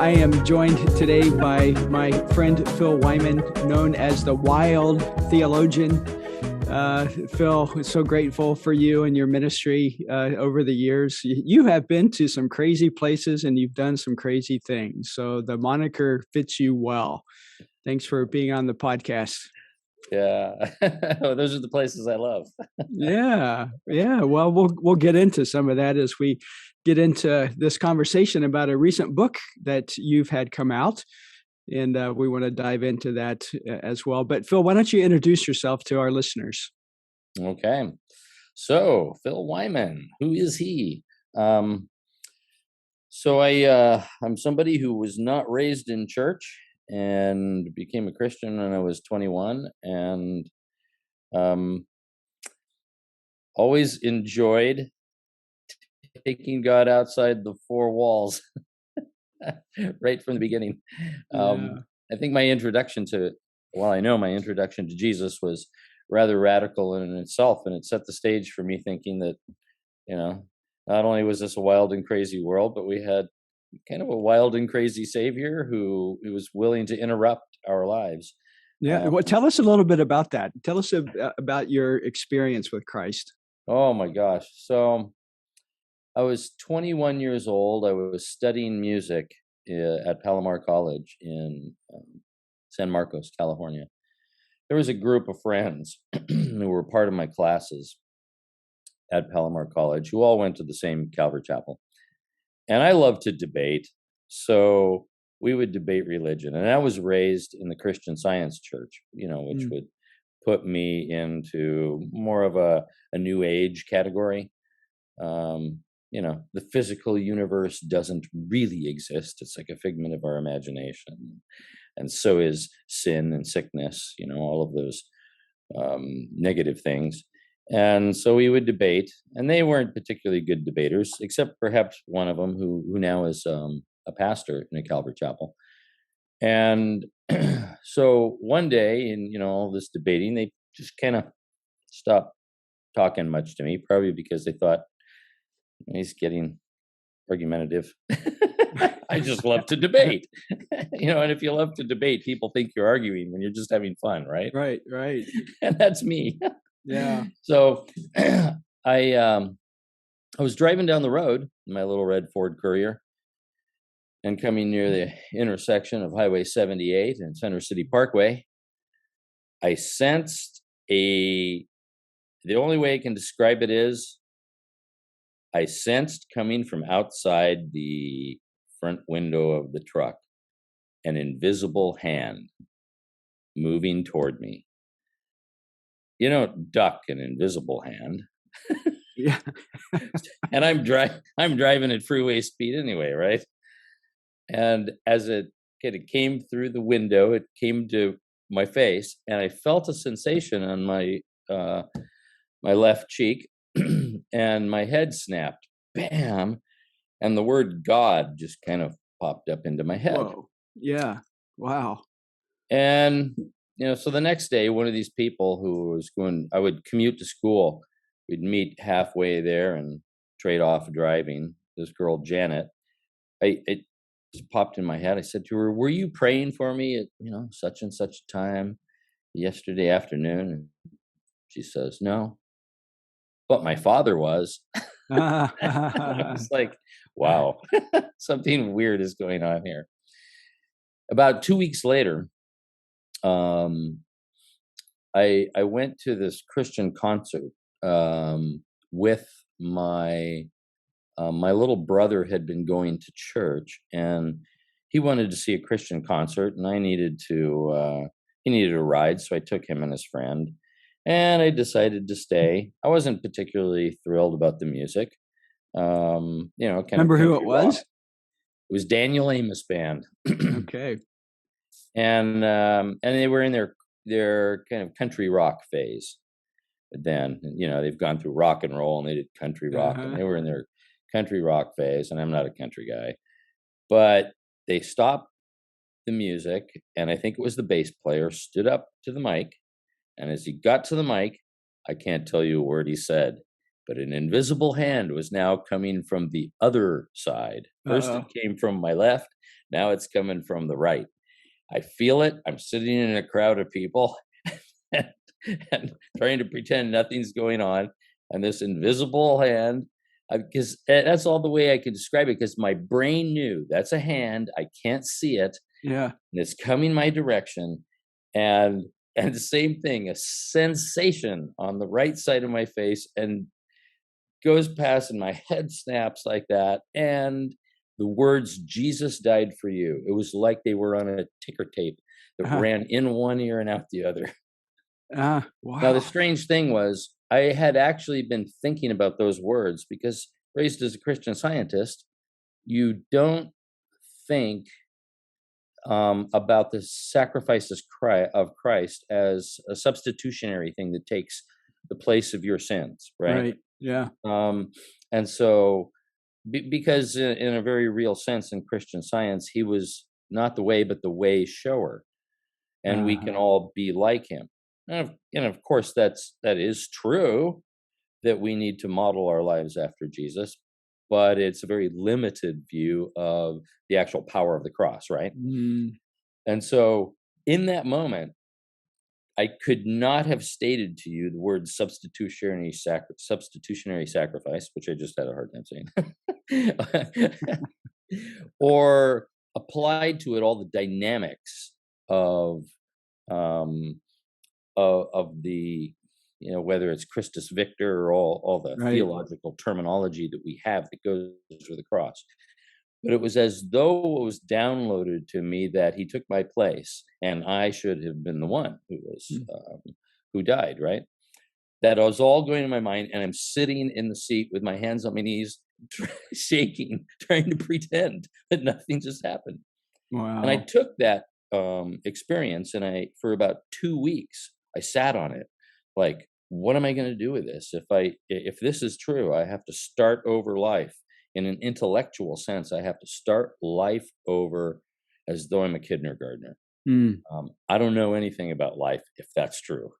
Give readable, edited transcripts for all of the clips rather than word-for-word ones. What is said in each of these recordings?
I am joined today by my friend Phil Wyman, known as the Wild Theologian. Phil, so grateful for you and your ministry over the years. You have been to some crazy places and you've done some crazy things. So the moniker fits you well. Thanks for being on the podcast. Yeah, those are the places I love. Yeah. Well, we'll get into some of that as we get into this conversation about a recent book that you've had come out, and we want to dive into that as well. But Phil, why don't you introduce yourself to our listeners? Okay, so Phil Wyman, who is he? I'm somebody who was not raised in church and became a Christian when I was 21, and always enjoyed taking God outside the four walls right from the beginning. I think my introduction to Jesus was rather radical in itself, and it set the stage for me thinking that, not only was this a wild and crazy world, but we had kind of a wild and crazy Savior who was willing to interrupt our lives. Yeah. Well, tell us a little bit about that. Tell us about your experience with Christ. Oh my gosh. So I was 21 years old. I was studying music at Palomar College in San Marcos, California. There was a group of friends who were part of my classes at Palomar College who all went to the same Calvary Chapel. And I love to debate. So we would debate religion. And I was raised in the Christian Science Church, which would put me into more of a new age category. The physical universe doesn't really exist. It's like a figment of our imagination. And so is sin and sickness, all of those negative things. And so we would debate, and they weren't particularly good debaters, except perhaps one of them who now is a pastor in a Calvary Chapel. And so one day in, all this debating, they just kind of stopped talking much to me, probably because they thought, he's getting argumentative. I just love to debate, and if you love to debate, people think you're arguing when you're just having fun, right? Right. And that's me. Yeah. So I was driving down the road in my little red Ford Courier and coming near the intersection of Highway 78 and Center City Parkway. I sensed the only way I can describe it is I sensed coming from outside the front window of the truck an invisible hand moving toward me. You don't duck an invisible hand. Yeah. And I'm driving at freeway speed anyway, right? And as it kind of came through the window, it came to my face, and I felt a sensation on my left cheek, and my head snapped, bam, and the word God just kind of popped up into my head. Whoa. Yeah. Wow. And so the next day, one of these people who was I would commute to school. We'd meet halfway there and trade off driving. This girl, Janet, it just popped in my head. I said to her, "Were you praying for me at, such and such time yesterday afternoon?" And she says, "No, but my father was." I was like, wow, something weird is going on here. About 2 weeks later, I went to this Christian concert with my little brother had been going to church, and he wanted to see a Christian concert, and he needed a ride, so I took him and his friend, and I decided to stay. I wasn't particularly thrilled about the music. Remember who it was? Rock. It was Daniel Amos Band. Okay. And they were in their kind of country rock phase. Then they've gone through rock and roll, and they did country rock, and they were in their country rock phase. And I'm not a country guy, but they stopped the music, and I think it was the bass player stood up to the mic, and as he got to the mic, I can't tell you a word he said. but an invisible hand was now coming from the other side. First, it Uh-oh. came from my left. Now it's coming from the right. I feel it. I'm sitting in a crowd of people and, and trying to pretend nothing's going on. And this invisible hand, because that's all the way I can describe it, because my brain knew that's a hand. I can't see it. Yeah. And it's coming my direction. And the same thing, a sensation on the right side of my face, and goes past and my head snaps like that. And the words, Jesus died for you. It was like they were on a ticker tape that Uh-huh. ran in one ear and out the other. Now, the Wow. strange thing was, I had actually been thinking about those words because, raised as a Christian Scientist, you don't think about the sacrifices of Christ as a substitutionary thing that takes the place of your sins, right? Right. Yeah. Um, and so, because in a very real sense in Christian Science, he was not the way, but the way shower, and we can Uh-huh. all be like him. And of course, that is true, that we need to model our lives after Jesus, but it's a very limited view of the actual power of the cross, right? Mm. And so, in that moment, I could not have stated to you the word substitutionary sacrifice, which I just had a hard time saying, or applied to it all the dynamics of um, of the, whether it's Christus Victor or all the Right. theological terminology that we have that goes with the cross. But it was as though it was downloaded to me that he took my place, and I should have been the one Mm. who died. Right? That was all going in my mind, and I'm sitting in the seat with my hands on my knees, shaking, trying to pretend that nothing just happened. And I Wow. took that experience, and for about 2 weeks, I sat on it, like, what am I going to do with this? If this is true, I have to start over life in an intellectual sense. I have to start life over as though I'm a kindergartner. Mm. I don't know anything about life if that's true.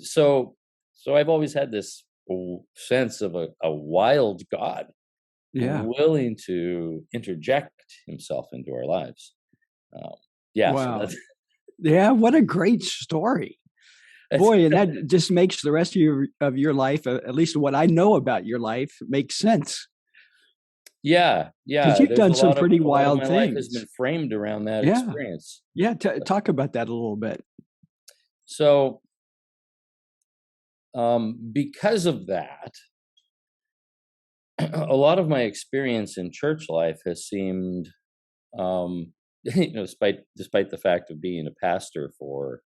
so, so I've always had this sense of a wild God Yeah. willing to interject himself into our lives. Um, yeah, so Wow. Yeah, what a great story. that's Boy, and that just makes the rest of your life, at least what I know about your life, makes sense yeah, because yeah. you've There's done a some lot of pretty my wild life has things. been framed around that Yeah. experience. Yeah, talk about that a little bit. So, because of that, a lot of my experience in church life has seemed, despite the fact of being a pastor for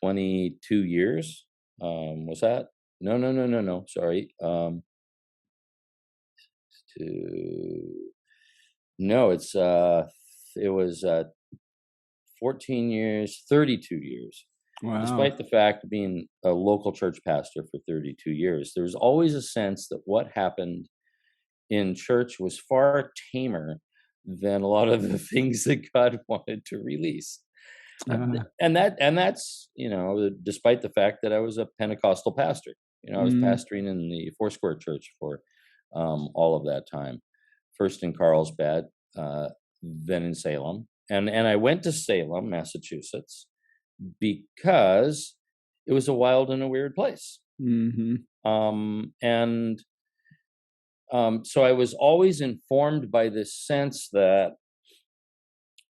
22 years. Was that? No, no, no, no, no. Sorry. To No, it was 14 years, 32 years. Wow. Despite the fact of being a local church pastor for 32 years, there was always a sense that what happened in church was far tamer than a lot of the things that God wanted to release. Uh, And that's, despite the fact that I was a Pentecostal pastor. I was mm, pastoring in the Foursquare Church for all of that time. First in Carlsbad, then in Salem, and I went to Salem, Massachusetts, because it was a wild and a weird place. mhm. And so I was always informed by this sense that,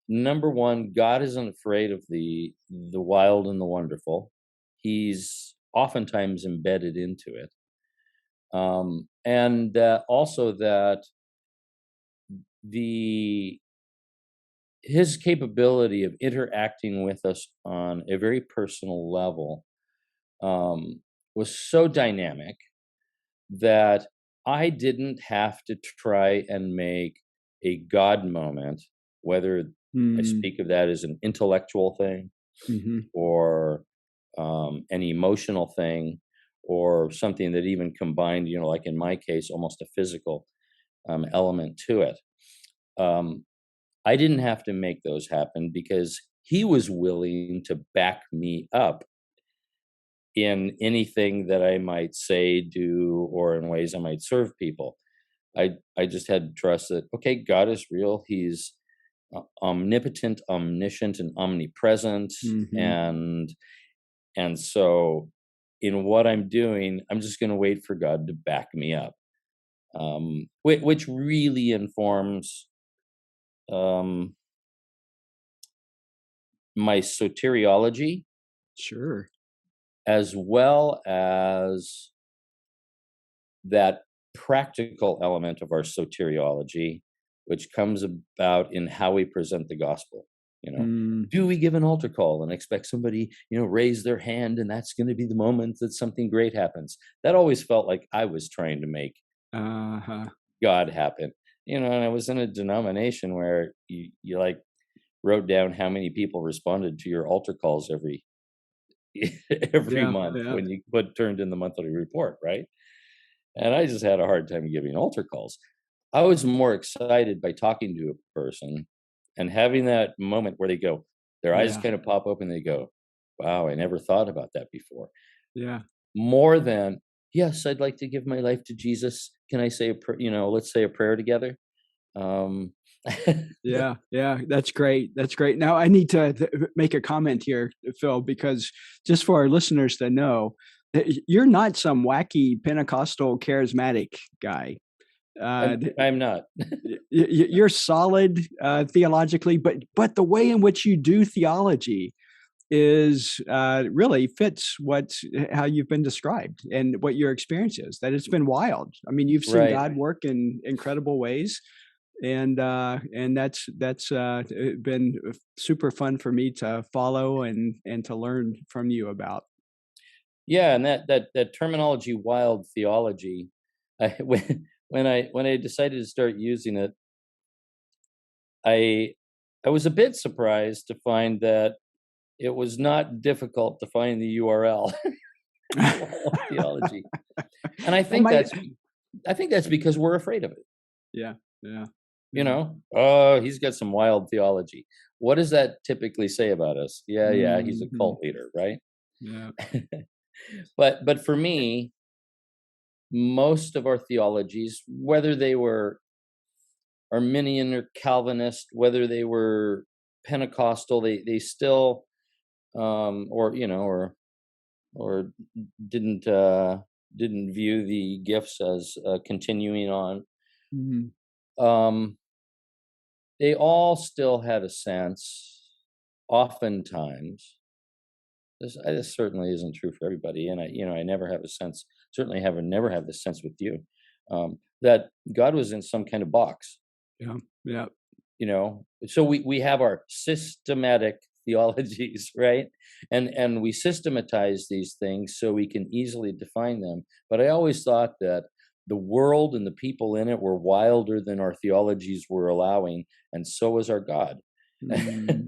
number one, God isn't afraid of the wild and the wonderful. He's oftentimes embedded into it, and also that the his capability of interacting with us on a very personal level um, was so dynamic that I didn't have to try and make a God moment, whether I Mm, speak of that as an intellectual thing mhm. or an emotional thing or something that even combined, like in my case, almost a physical element to it. Um, I didn't have to make those happen because he was willing to back me up in anything that I might say, do, or in ways I might serve people. I just had to trust that, okay, God is real. He's omnipotent, omniscient, and omnipresent. Hmm. And so in what I'm doing, I'm just going to wait for God to back me up, which really informs um, my soteriology, Sure. as well as that practical element of our soteriology, which comes about in how we present the gospel. You know, Mm. do we give an altar call and expect somebody, raise their hand, and that's going to be the moment that something great happens? That always felt like I was trying to make Uh-huh. God happen. And I was in a denomination where you like wrote down how many people responded to your altar calls every every Yeah, month yeah. when you turned in the monthly report, right? And I just had a hard time giving altar calls. I was more excited by talking to a person and having that moment where their eyes Yeah, kind of pop open, they go, wow, I never thought about that before. yeah. More than, yes, I'd like to give my life to Jesus. Can I say let's say a prayer together? Um, Yeah, yeah, that's great. That's great. Now I need to make a comment here, Phil, because just for our listeners to know, you're not some wacky Pentecostal charismatic guy. Uh, I'm not. you're solid theologically, but the way in which you do theology is really fits how you've been described and what your experience is. That it's been wild. I mean, you've seen Right. God work in incredible ways, and that's been super fun for me to follow and to learn from you about. Yeah, and that terminology, wild theology, when I decided to start using it, I I was a bit surprised to find that it was not difficult to find the URL. Wild theology, and That might, I think that's because we're afraid of it. yeah, yeah, You yeah. know, oh, he's got some wild theology. What does that typically say about us? Yeah, yeah, he's a Hmm. cult leader, right? Yeah. But for me, most of our theologies, whether they were Arminian or Calvinist, whether they were Pentecostal, they still or didn't didn't view the gifts as continuing on. Hmm. Um, they all still had a sense, oftentimes. This certainly isn't true for everybody, and I never have a sense. Certainly, have never have this sense with you, that God was in some kind of box. Yeah. Yeah. So we have our systematic theologies, right? And we systematize these things so we can easily define them. But I always thought that the world and the people in it were wilder than our theologies were allowing, and so was our God. Mm.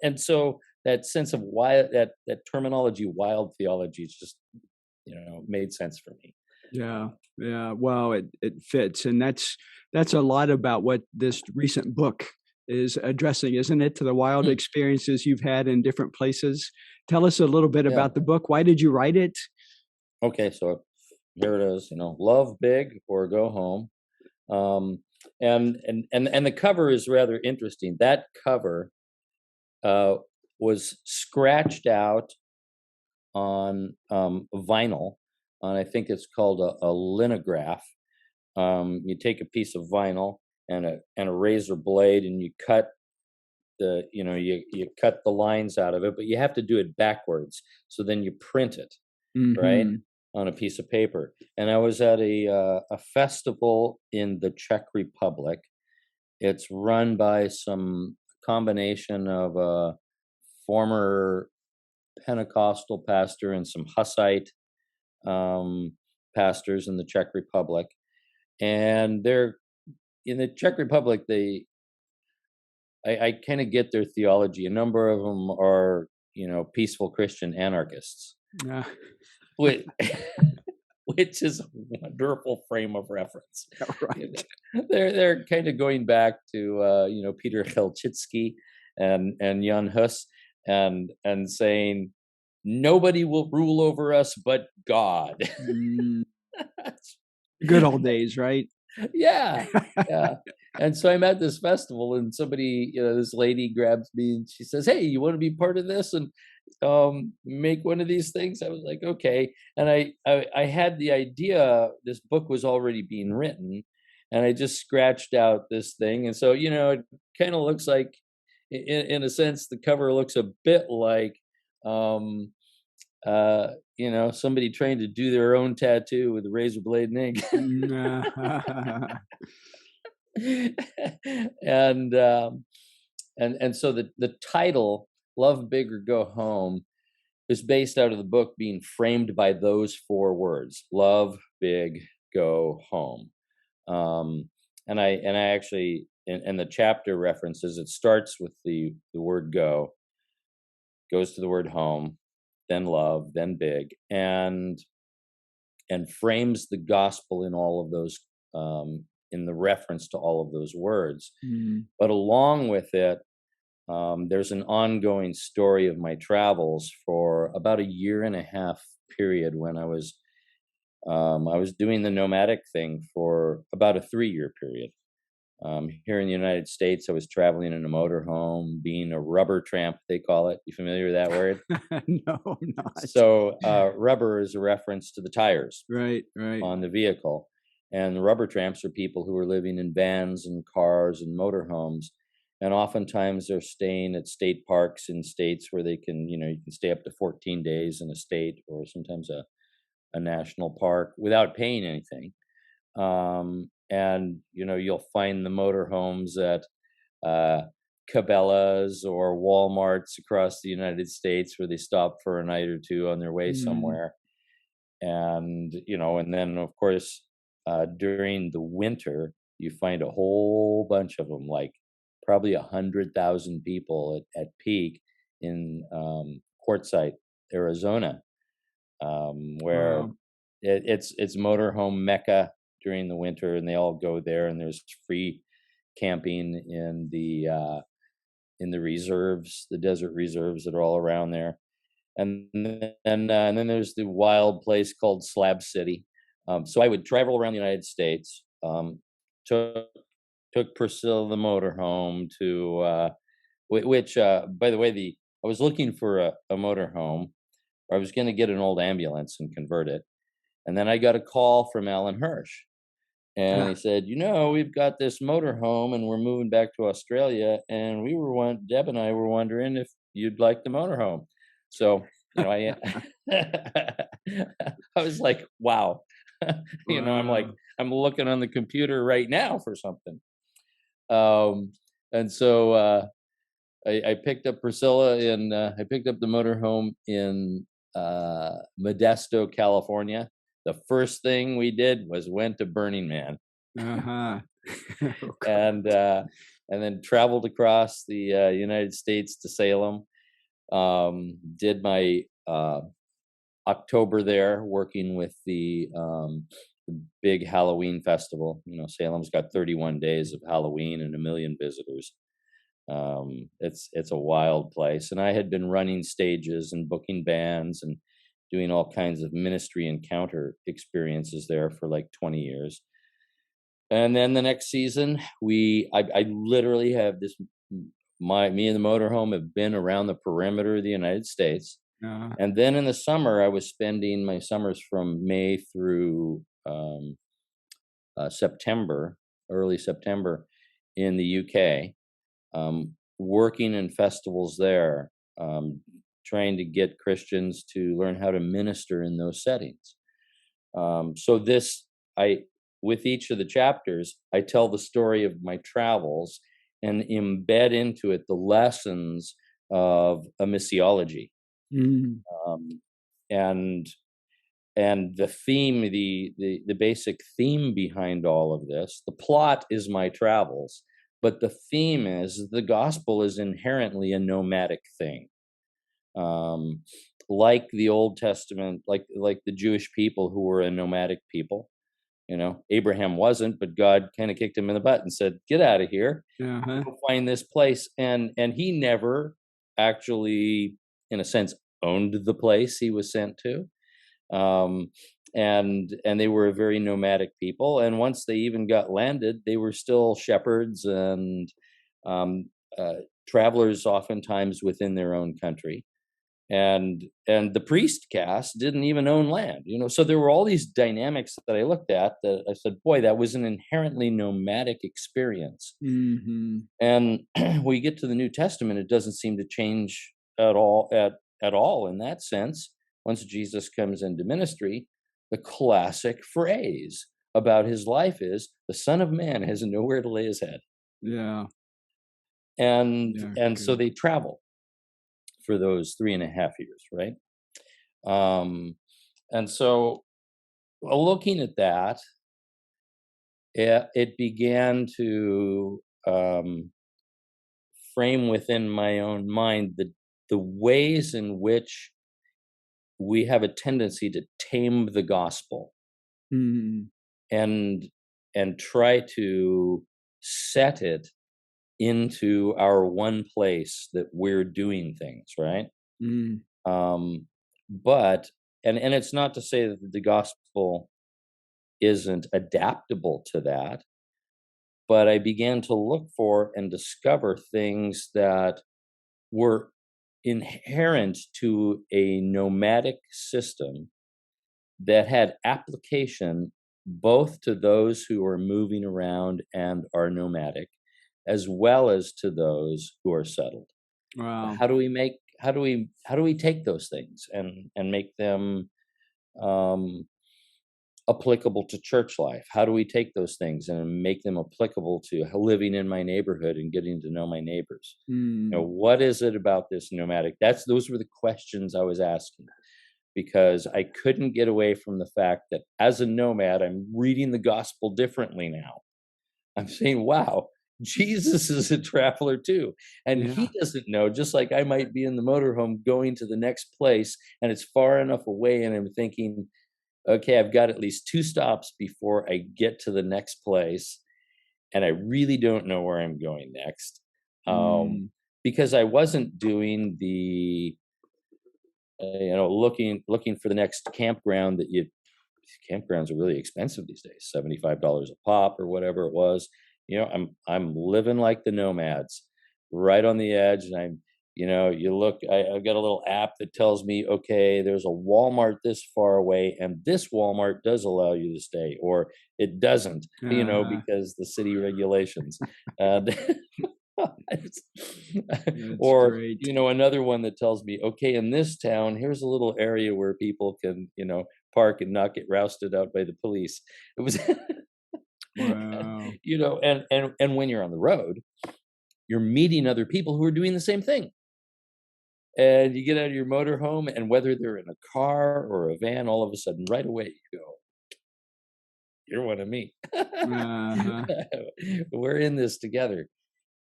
And so that sense of wild, that terminology, wild theology, is just made sense for me. Yeah, yeah. Well, it fits, and that's a lot about what this recent book is addressing, isn't it? To the wild Hmm. experiences you've had in different places. Tell us a little bit Yeah. about the book. Why did you write it? Okay. So here it is. Love big or go home. Um, and the cover is rather interesting. That cover uh, was scratched out on vinyl, on I think it's called a linograph. You take a piece of vinyl and a razor blade, and you cut you cut the lines out of it, but you have to do it backwards. So then you print it, right, Hmm. on a piece of paper. And I was at a festival in the Czech Republic. It's run by some combination of a former Pentecostal pastor and some Hussite pastors in the Czech Republic. And they're in the Czech Republic. I kind of get their theology. A number of them are, peaceful Christian anarchists, Yeah. which, which is a wonderful frame of reference. You Right. know, they're kind of going back to Peter Chelchitsky and Jan Hus, and saying, nobody will rule over us but God. Mm, good old days, right? Yeah, yeah. And so I'm at this festival, and somebody, this lady grabs me and she says, "Hey, you want to be part of this and make one of these things?" I was like, "Okay." And I had the idea this book was already being written, and I just scratched out this thing, and so it kind of looks like, in a sense, the cover looks a bit like um, somebody trying to do their own tattoo with a razor blade and ink. Mm, and and so the title "Love Big or Go Home" is based out of the book being framed by those four words: love big, go home. um and I actually, and the chapter references, it starts with the word go, goes to the word home, then love, then big, and frames the gospel in all of those, in the reference to all of those words. mm, But along with it, there's an ongoing story of my travels for about a year and a half period when I was doing the nomadic thing for about a 3-year period. Here in the United States, I was traveling in a motorhome, being a rubber tramp, they call it. You familiar with that word? no, I'm not. So, rubber is a reference to the tires Right, right. on the vehicle. And the rubber tramps are people who are living in vans and cars and motorhomes. And oftentimes they're staying at state parks in states where you can stay up to 14 days in a state, or sometimes a national park, without paying anything. And you'll find the motorhomes at uh, Cabela's or Walmarts across the United States, where they stop for a night or two on their way Mm, somewhere. And then of course, during the winter, you find a whole bunch of them, like probably 100,000 people at peak in Quartzsite, Arizona, where wow. it's motorhome mecca during the winter, and they all go there, and there's free camping in the reserves, the desert reserves that are all around there. And then there's the wild place called Slab City. So I would travel around the United States. Took took Priscilla the motorhome to which, by the way, the I was looking for a motorhome. I was going to get an old ambulance and convert it, and then I got a call from Alan Hirsch, and he Ah, said, "We've got this motorhome, and we're moving back to Australia, and Deb and I were wondering if you'd like the motorhome." So, I I was like, "Wow." I'm like, wow. I'm looking on the computer right now for something. Um, and so I picked up Priscilla I picked up the motorhome in Modesto, California. The first thing we did was went to Burning Man, Uh-huh. Oh, and God. uh, and then traveled across the United States to Salem. Did my October there, working with the big Halloween festival. Salem's got 31 days of Halloween and a million visitors. It's a wild place, and I had been running stages and booking bands and doing all kinds of ministry encounter experiences there for like 20 years. And then the next season, I literally have this my me and the motorhome have been around the perimeter of the United States. Uh, And then in the summer, I was spending my summers from May through September, early September, in the UK, working in festivals there, trying to get Christians to learn how to minister in those settings. So this, I, with each of the chapters, I tell the story of my travels and embed into it the lessons of a missiology. mm, Um, and the theme, the basic theme behind all of this, the plot is my travels, but the theme is the gospel is inherently a nomadic thing. um, like the Old Testament, like the Jewish people who were a nomadic people. Abraham wasn't, but God kind of kicked him in the butt and said, "Get out of here, uh-huh. go find this place." And he never actually, in a sense, owned the place he was sent to. Um, and they were a very nomadic people. And once they even got landed, they were still shepherds and um, travelers, oftentimes within their own country. And the priest caste didn't even own land, so there were all these dynamics that I looked at that I said, boy, that was an inherently nomadic experience. Hmm. And we get to the New Testament, it doesn't seem to change at all in that sense. Once Jesus comes into ministry, the classic phrase about his life is, the Son of Man has nowhere to lay his head. Yeah. and Yeah. and so Good. they travel for those 3.5 years, right? Um, and so, looking at that, it began to frame within my own mind the ways in which we have a tendency to tame the gospel Hmm. and try to set it into our one place that we're doing things, right? Mm. Um, but and it's not to say that the gospel isn't adaptable to that, but I began to look for and discover things that were inherent to a nomadic system that had application both to those who are moving around and are nomadic, as well as to those who are settled. Wow. How do we take those things and make them um, applicable to church life? How do we take those things and make them applicable to living in my neighborhood and getting to know my neighbors? Mm. What is it about this nomadic? Those were the questions I was asking, because I couldn't get away from the fact that as a nomad, I'm reading the gospel differently now. I'm saying, wow, Jesus is a traveler too. And Yeah. he doesn't know, just like I might be in the motorhome going to the next place and it's far enough away. And I'm thinking, okay, I've got at least two stops before I get to the next place. And I really don't know where I'm going next. Mm. Because I wasn't doing the, looking for the next campground that you, campgrounds are really expensive these days, $75 a pop or whatever it was. I'm living like the nomads, right on the edge, and you look. I've got a little app that tells me, okay, there's a Walmart this far away, and this Walmart does allow you to stay, or it doesn't, Uh-huh. because the city regulations. And That's or great. another one that tells me, okay, in this town, here's a little area where people can, park and not get rousted out by the police. It was, Wow. and when you're on the road, you're meeting other people who are doing the same thing. And you get out of your motorhome, and whether they're in a car or a van, all of a sudden, right away, you go, you're one of me. Uh-huh. We're in this together.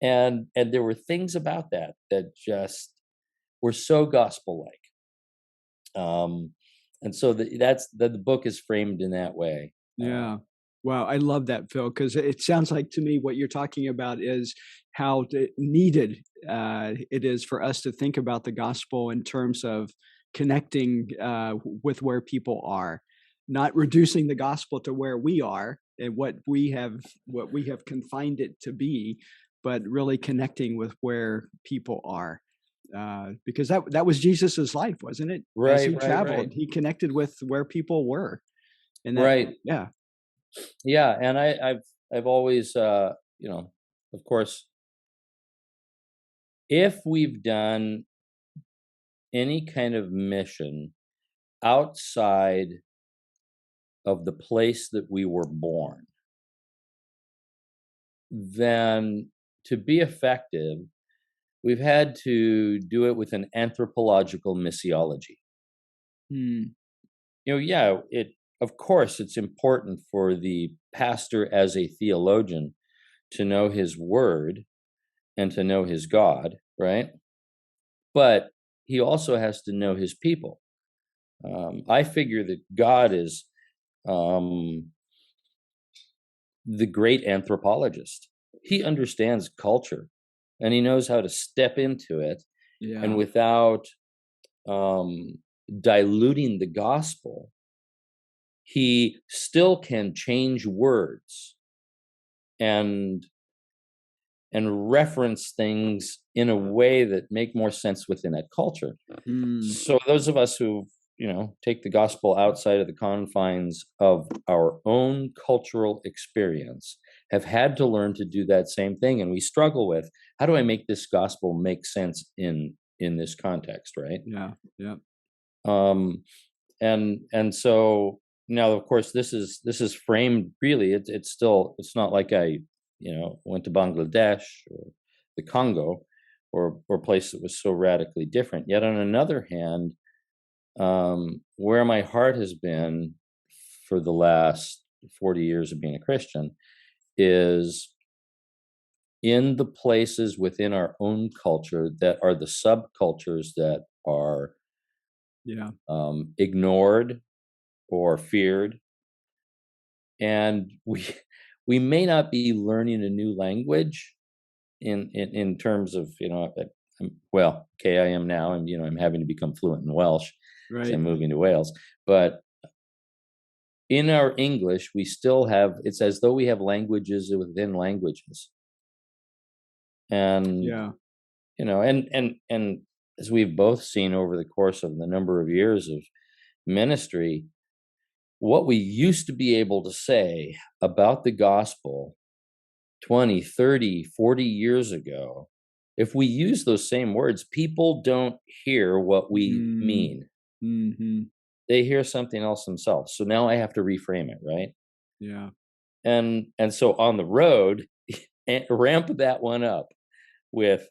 And there were things about that just were so gospel like. And so the book is framed in that way. Yeah. Wow, I love that, Phil, because it sounds like to me what you're talking about is how needed it is for us to think about the gospel in terms of connecting with where people are, not reducing the gospel to where we are and what we have confined it to be, but really connecting with where people are. Because that was Jesus's life, wasn't it? As Right, he right, right, traveled, he connected with where people were, and that, right. yeah. Yeah, and I've always, of course, if we've done any kind of mission outside of the place that we were born, then to be effective, we've had to do it with an anthropological missiology. Mm. Yeah, of course it's important for the pastor as a theologian to know his word and to know his God, right? But he also has to know his people. I figure that God is um, the great anthropologist. He understands culture and he knows how to step into it, and Yeah. without um, diluting the gospel, he still can change words and reference things in a way that make more sense within that culture. Mm, So those of us who, take the gospel outside of the confines of our own cultural experience have had to learn to do that same thing, and we struggle with, how do I make this gospel make sense in this context, right? yeah, yeah, um and so now, of course, this is framed, really, it's still, it's not like I, went to Bangladesh or the Congo, or a place that was so radically different. Yet on another hand, where my heart has been for the last 40 years of being a Christian is in the places within our own culture that are the subcultures that are yeah, ignored or feared. And we may not be learning a new language in terms of, well, okay, I am now, and I'm having to become fluent in Welsh because right. I'm moving to Wales. But in our English, we still have, it's as though we have languages within languages. And Yeah, and as we've both seen over the course of the number of years of ministry, what we used to be able to say about the gospel 20, 30, 40 years ago, if we use those same words, people don't hear what we mm, mean. mm-hmm, They hear something else themselves. So now I have to reframe it, right? yeah, And so on the road, ramp that one up with,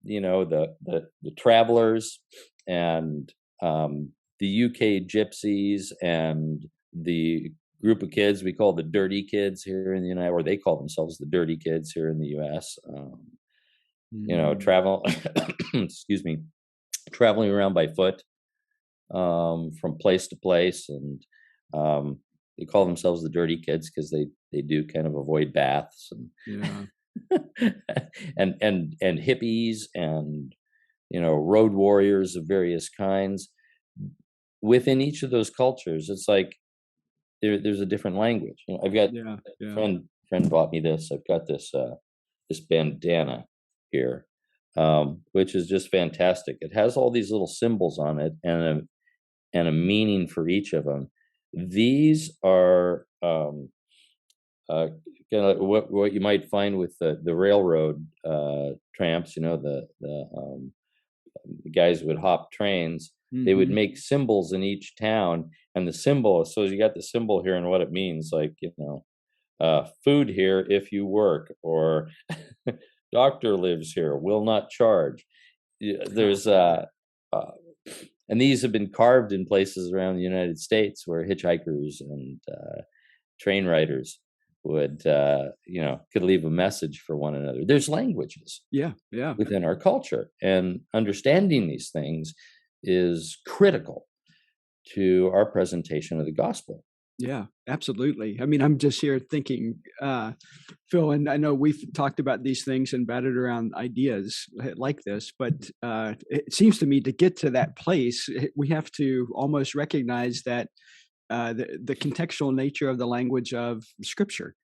the travelers, and the UK gypsies, and the group of kids we call the dirty kids here in the United, or they call themselves the dirty kids here in the US. mm, Travel, excuse me, traveling around by foot, from place to place, and they call themselves the dirty kids because they do kind of avoid baths, and yeah, and hippies, and road warriors of various kinds. Within each of those cultures, it's like there's a different language. I've got yeah, a yeah, friend bought me this. I've got this bandana here, which is just fantastic. It has all these little symbols on it, and a meaning for each of them. These are uh, kind of what you might find with the railroad tramps. The guys would hop trains. They would mm-hmm, make symbols in each town, and the symbol. So you got the symbol here and what it means, like, food here if you work, or doctor lives here, will not charge. There's uh, and these have been carved in places around the United States where hitchhikers and train riders would, could leave a message for one another. There's languages yeah, yeah, within our culture, and understanding these things is critical to our presentation of the gospel. yeah, absolutely. I mean, I'm just here thinking, Phil, and I know we've talked about these things and batted around ideas like this, but it seems to me to get to that place, we have to almost recognize that the contextual nature of the language of Scripture.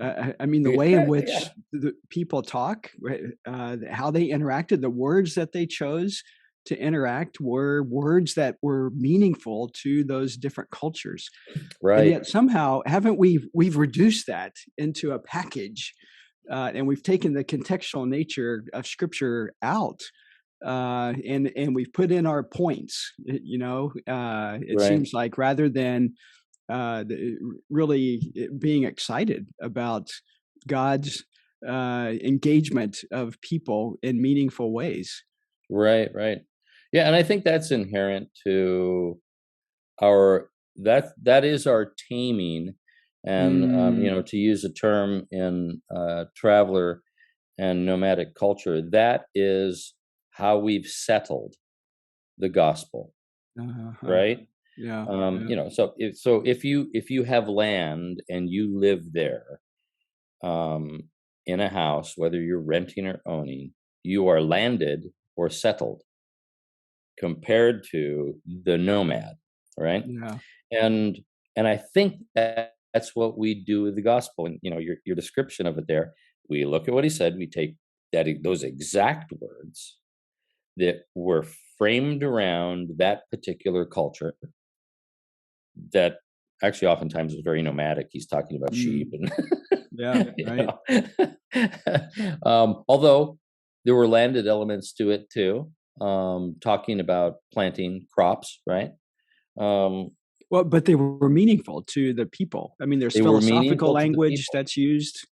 I mean, the way in Yeah. which the people talk, right, how they interacted, the words that they chose to interact were words that were meaningful to those different cultures. And Right. yet somehow haven't we've reduced that into a package, and we've taken the contextual nature of Scripture out, and we've put in our points. It Right. seems like rather than really being excited about God's engagement of people in meaningful ways. Right. Right. Yeah, and I think that's inherent to our, that is our taming. And Mm, to use a term in traveler and nomadic culture, that is how we've settled the gospel, uh-huh. right? Yeah, yeah, So if you have land and you live there, um, in a house, whether you're renting or owning, you are landed or settled. compared to the nomad, right? Yeah. And I think that that's what we do with the gospel. And your description of it there, we look at what he said, we take those exact words that were framed around that particular culture that actually oftentimes was very nomadic. He's talking about sheep Mm. and Yeah. you Right. although there were landed elements to it too, talking about planting crops, right? Um, Well, but they were meaningful to the people. I mean, there's they were philosophical meaningful to the language people. that's used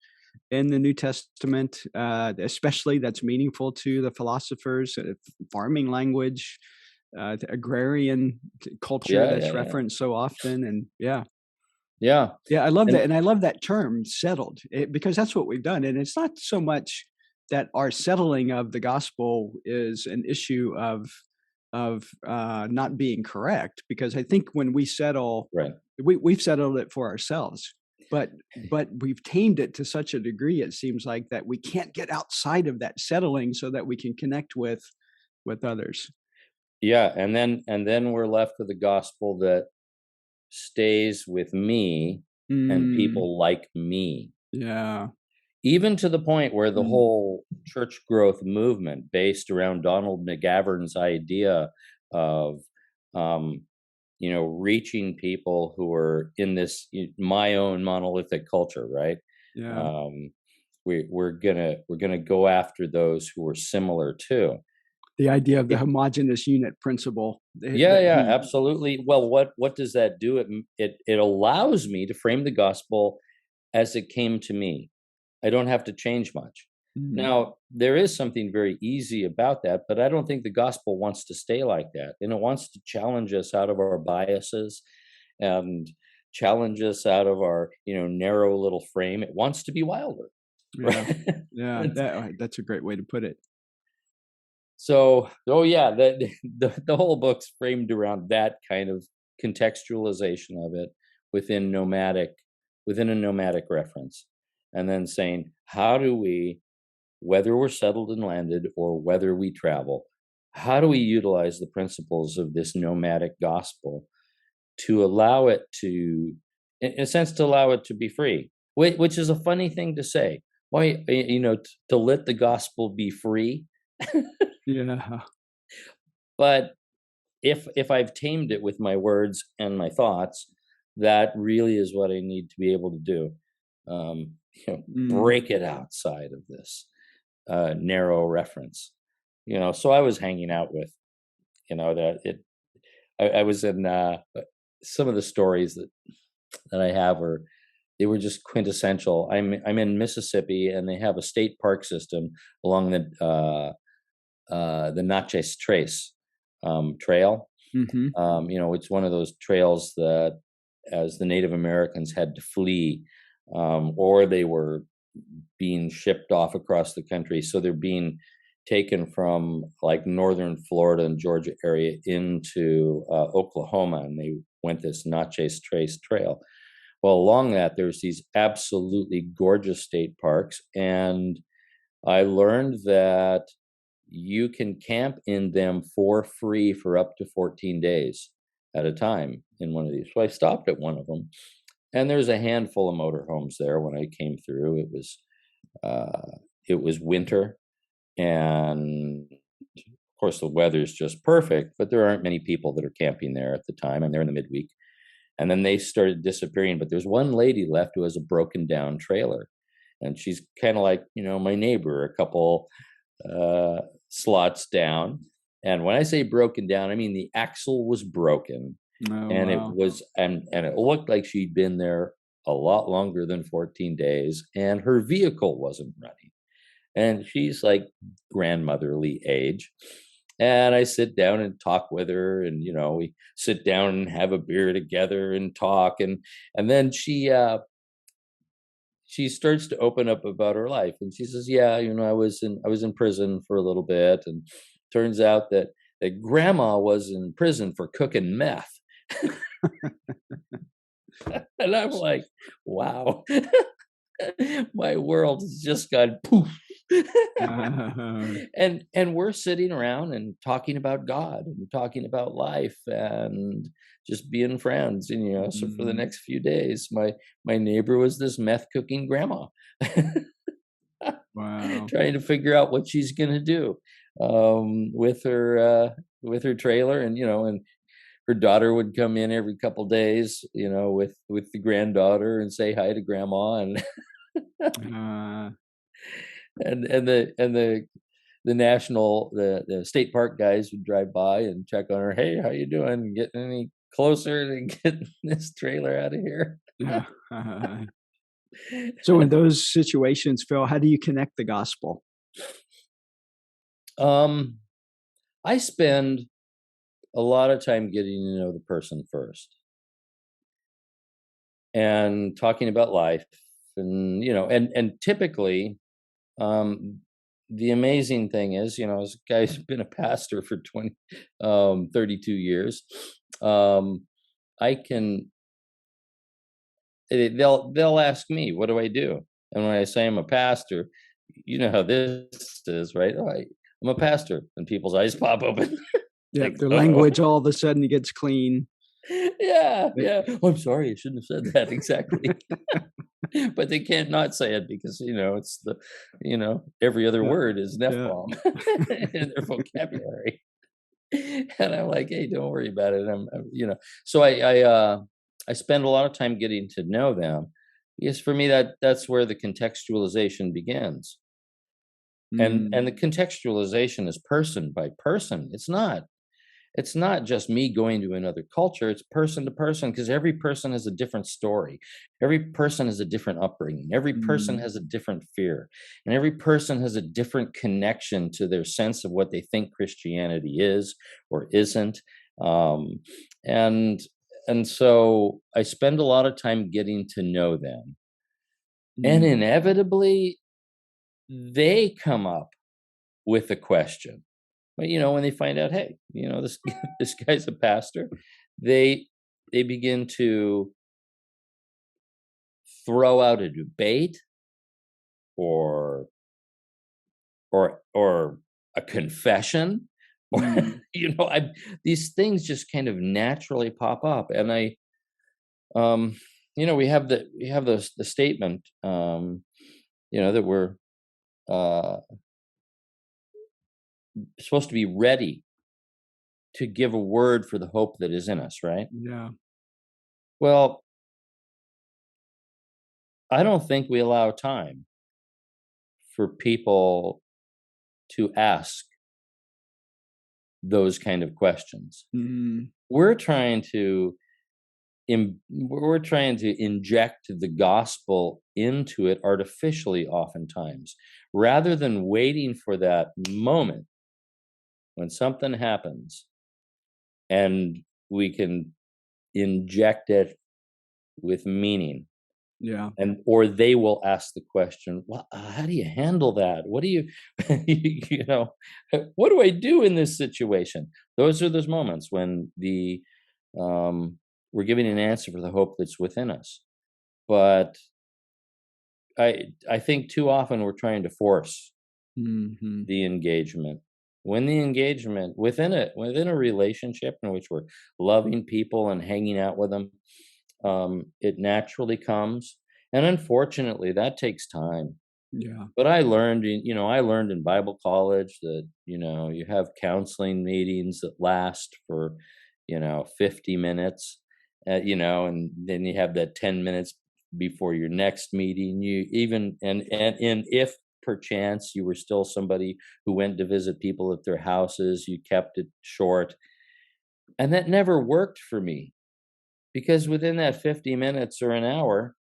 in the New Testament, especially that's meaningful to the philosophers, farming language, the agrarian culture Yeah, that's yeah, yeah, referenced so often. And yeah, yeah. yeah, I love that. And And I love that term settled because that's what we've done. And it's not so much that our settling of the gospel is an issue of not being correct, because I think when we settle, right. we've settled it for ourselves, but we've tamed it to such a degree, it seems like, that we can't get outside of that settling so that we can connect with others. Yeah, and then we're left with a gospel that stays with me and Mm, people like me. yeah. Even to the point where the Mm, whole church growth movement based around Donald McGavran's idea of um, reaching people who are in this my own monolithic culture, right? yeah. Um, we're gonna go after those who are similar too. The idea of the It, homogeneous unit principle yeah, that yeah, he. absolutely. Well, what does that do? It allows me to frame the gospel as it came to me. I don't have to change much. Mm, Now, there is something very easy about that, but I don't think the gospel wants to stay like that. And it wants to challenge us out of our biases and challenge us out of our, narrow little frame. It wants to be wilder, yeah. right? Yeah. That's a great way to put it. So, oh yeah, the whole book's framed around that kind of contextualization of it within within a nomadic reference, and then saying, how do we, whether we're settled and landed or whether we travel, how do we utilize the principles of this nomadic gospel to allow it to, in a sense, to allow it to be free, which is a funny thing to say. Why, to let the gospel be free? Yeah. But if I've tamed it with my words and my thoughts, that really is what I need to be able to do. Mm, Break it outside of this narrow reference. So I was hanging out with, that it. I was in some of the stories that I have are they were just quintessential. I'm in Mississippi, and they have a state park system along the Natchez Trace trail. mhm. It's one of those trails that, as the Native Americans had to flee, or they were being shipped off across the country, so they're being taken from like northern Florida and Georgia area into Oklahoma, and they went this Natchez Trace trail. Well, along that, there's these absolutely gorgeous state parks, and I learned that you can camp in them for free for up to 14 days at a time in one of these. So I stopped at one of them, and there's a handful of motorhomes there. When I came through, it was winter, and of course the weather's just perfect, but there aren't many people that are camping there at the time, and they're in the midweek. And then they started disappearing, but there's one lady left who has a broken down trailer, and she's kind of like, my neighbor, a couple uh, slots down. And when I say broken down, I mean the axle was broken, Oh, and it wow. was and it looked like she'd been there a lot longer than 14 days, and her vehicle wasn't running. And she's like grandmotherly age. And I sit down and talk with her, and we sit down and have a beer together and talk, and then she starts to open up about her life, and she says, yeah, I was in prison for a little bit, and turns out that grandma was in prison for cooking meth. And I'm like, wow. My world has just gone poof. And we're sitting around and talking about God and talking about life and just being friends. And so for the Mm, next few days, my neighbor was this meth cooking grandma, wow. trying to figure out what she's gonna do with her trailer. And her daughter would come in every couple days, with the granddaughter and say hi to grandma. And Uh, the state park guys would drive by and check on her. Hey, how you doing? Getting any closer to getting this trailer out of here? yeah. So in those situations, Phil, how do you connect the gospel? um I spend a lot of time getting to know the person first and talking about life. And typically, um the amazing thing is, this guy's been a pastor for 32 years. um I can they'll ask me, what do I do? And when I say I'm a pastor, you know how this is, right? I'm a pastor, and people's eyes pop open. Yep, Like, their oh. language all of a sudden gets clean. Yeah, They yeah. Oh, I'm sorry, I shouldn't have said that exactly. But they can't not say it because it's every other yeah, word is F yeah. bomb in their vocabulary. And I'm like, hey, don't worry about it. So I spend a lot of time getting to know them, because for me that's where the contextualization begins. And Mm, the contextualization is person by person. It's not just me going to another culture. It's person to person, because every person has a different story. Every person has a different upbringing. Every person mm, has a different fear. And every person has a different connection to their sense of what they think Christianity is or isn't. Um, and and so I spend a lot of time getting to know them. And mm, inevitably they come up with a question. But when they find out, hey, this this guy's a pastor, they they begin to throw out a debate, or or a confession, or mm. I these things just kind of naturally pop up. And um we have the statement, that we're uh supposed to be ready to give a word for the hope that is in us, right? Yeah. Well, I don't think we allow time for people to ask those kind of questions. Mm, We're trying to we're trying to inject the gospel into it artificially, oftentimes, rather than waiting for that moment when something happens and we can inject it with meaning. yeah. Or they will ask the question, well, how do you handle that? What do you you know what do I do in this situation? Those are those moments when the we're giving an answer for the hope that's within us. But I think too often we're trying to force Mhm. the engagement, when the engagement within a relationship in which we're loving people and hanging out with them, it naturally comes. And unfortunately that takes time. Yeah. But I learned in Bible college that you have counseling meetings that last for 50 minutes, and then you have that 10 minutes before your next meeting. You even and if perchance you were still somebody who went to visit people at their houses, you kept it short. And that never worked for me, because within that 50 minutes or an hour,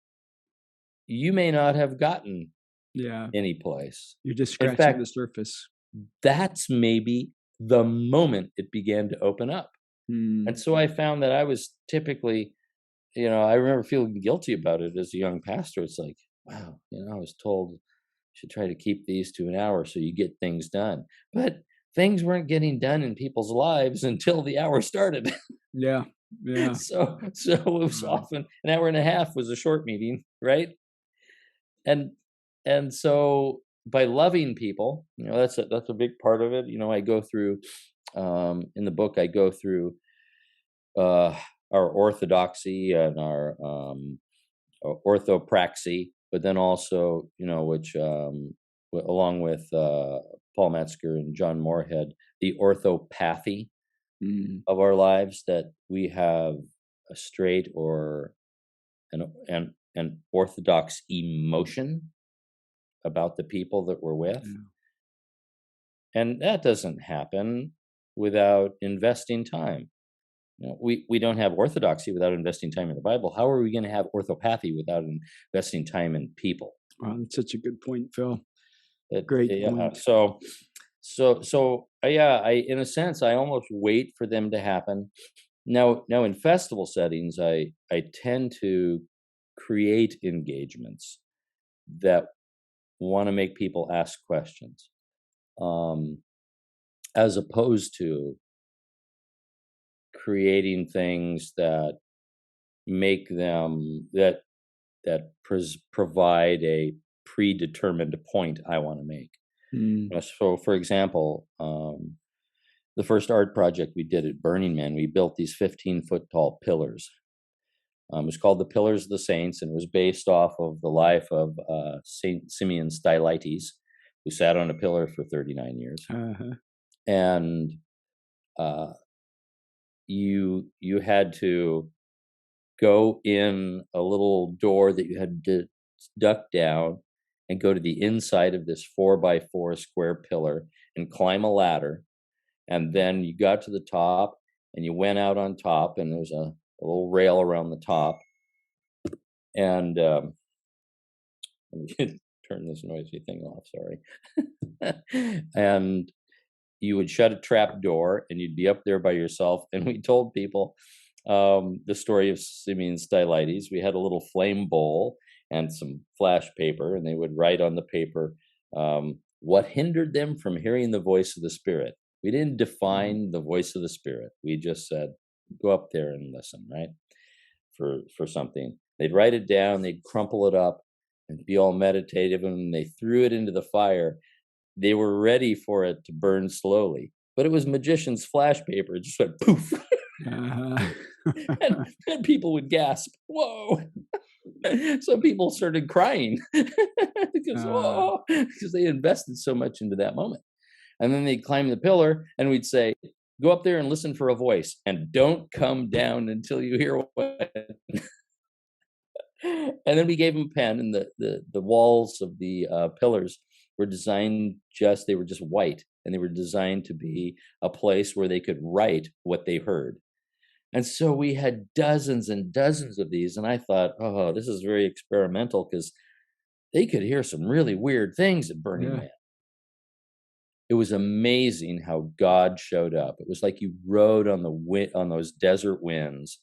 you may not have gotten Yeah. any place. You're just In scratching the fact, surface. that's maybe the moment it began to open up. And Mm, so I found that I was typically, I remember feeling guilty about it as a young pastor. It's like, wow, I was told you should try to keep these to an hour so you get things done. But things weren't getting done in people's lives until the hour started. yeah. Yeah. So it was Wow. often an hour and a half was a short meeting, right? And and so by loving people, that's a big part of it. I go through in the book, I go through uh, our orthodoxy and our orthopraxy, but then also, which along with Paul Metzger and John Moorhead, the orthopathy Mm, of our lives, that we have a straight or an orthodox emotion about the people that we're with. yeah. And that doesn't happen without investing time. We don't have orthodoxy without investing time in the Bible. How are we going to have orthopathy without investing time in people? Wow, that's such a good point, Phil. Great Yeah. point. Yeah, in a sense, I almost wait for them to happen. Now in festival settings, I tend to create engagements that want to make people ask questions, um, as opposed to creating things that make them provide a predetermined point I want to make. Mm, So, for example, the first art project we did at Burning Man, we built these 15-foot tall pillars. It was called the Pillars of the Saints, and it was based off of the life of Saint Simeon Stylites, who sat on a pillar for 39 years. uh-huh. And uh, you had to go in a little door that you had to duck down and go to the inside of this 4x4 square pillar and climb a ladder. And then you got to the top and you went out on top, and there's a little rail around the top. And let me turn this noisy thing off, sorry. And you would shut a trap door and you'd be up there by yourself. And we told people the story of Simeon Stylites. We had a little flame bowl and some flash paper, and they would write on the paper what hindered them from hearing the voice of the Spirit. We didn't define the voice of the Spirit. We just said, go up there and listen, right? For something. They'd write it down, they'd crumple it up and be all meditative, and when they threw it into the fire, they were ready for it to burn slowly. But it was magician's flash paper. It just went poof. Uh-huh. and people would gasp, whoa. Some people started crying because, Uh, because they invested so much into that moment. And then they'd climb the pillar and we'd say, go up there and listen for a voice and don't come down until you hear what. And then we gave them a pen, and the walls of the pillars were designed they were just white, and they were designed to be a place where they could write what they heard. And so we had dozens and dozens of these, and I thought, oh, this is very experimental, because they could hear some really weird things at Burning yeah. Man. It was amazing how God showed up. It was like you rode on on those desert winds,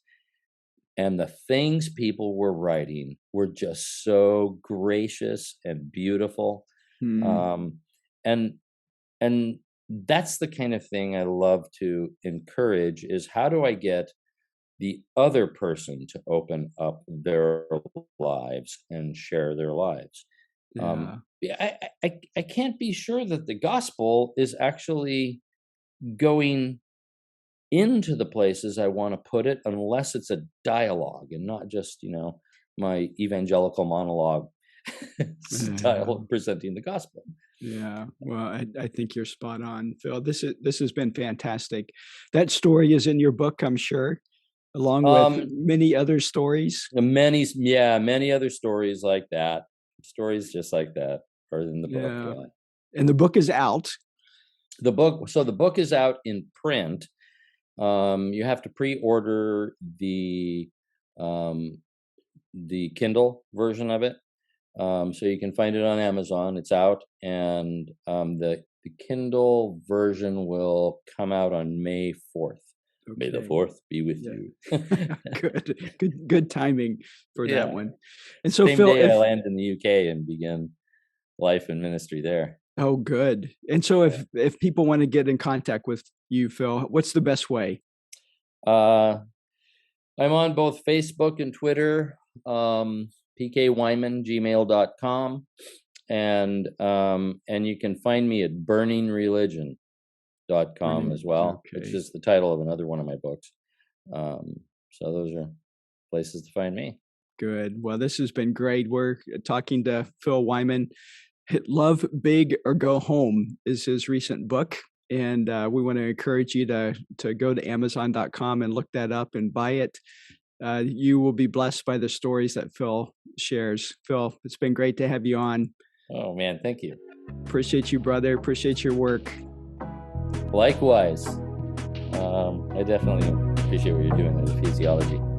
and the things people were writing were just so gracious and beautiful. Mm, Um, and and that's the kind of thing I love to encourage, is how do I get the other person to open up their lives and share their lives? yeah. Yeah, I can't be sure that the gospel is actually going into the places I want to put it, unless it's a dialogue and not just, my evangelical monologue Yeah. style of presenting the gospel. Yeah. Well, I think you're spot on, Phil. This has been fantastic. That story is in your book, I'm sure, along with Um, many other stories. many other stories like that, stories just like that are in the book. Yeah. Yeah. And the book is out. The book is out in print. You have to pre-order um, the Kindle version of it. So you can find it on Amazon. It's out, and the Kindle version will come out on May 4th. May the Okay. 4th be with Yeah. you. Good timing for that Yeah. one. And so, Same Phil, day I if land in the UK and begin life and ministry there. oh, good. And so, Yeah. if people want to get in contact with you, Phil, what's the best way? Uh, I'm on both Facebook and Twitter, pkweiman@gmail.com. and you can find me at burningreligion.com as well, which Okay. is the title of another one of my books. So those are places to find me. Good. Well, this has been great. We're talking to Phil Wyman. Love Big or Go Home is his recent book. And we want to encourage you to go to Amazon.com and look that up and buy it. You will be blessed by the stories that Phil shares. Phil, it's been great to have you on. Oh, man, thank you. Appreciate you, brother. Appreciate your work. Likewise. I definitely appreciate what you're doing with ecclesiology.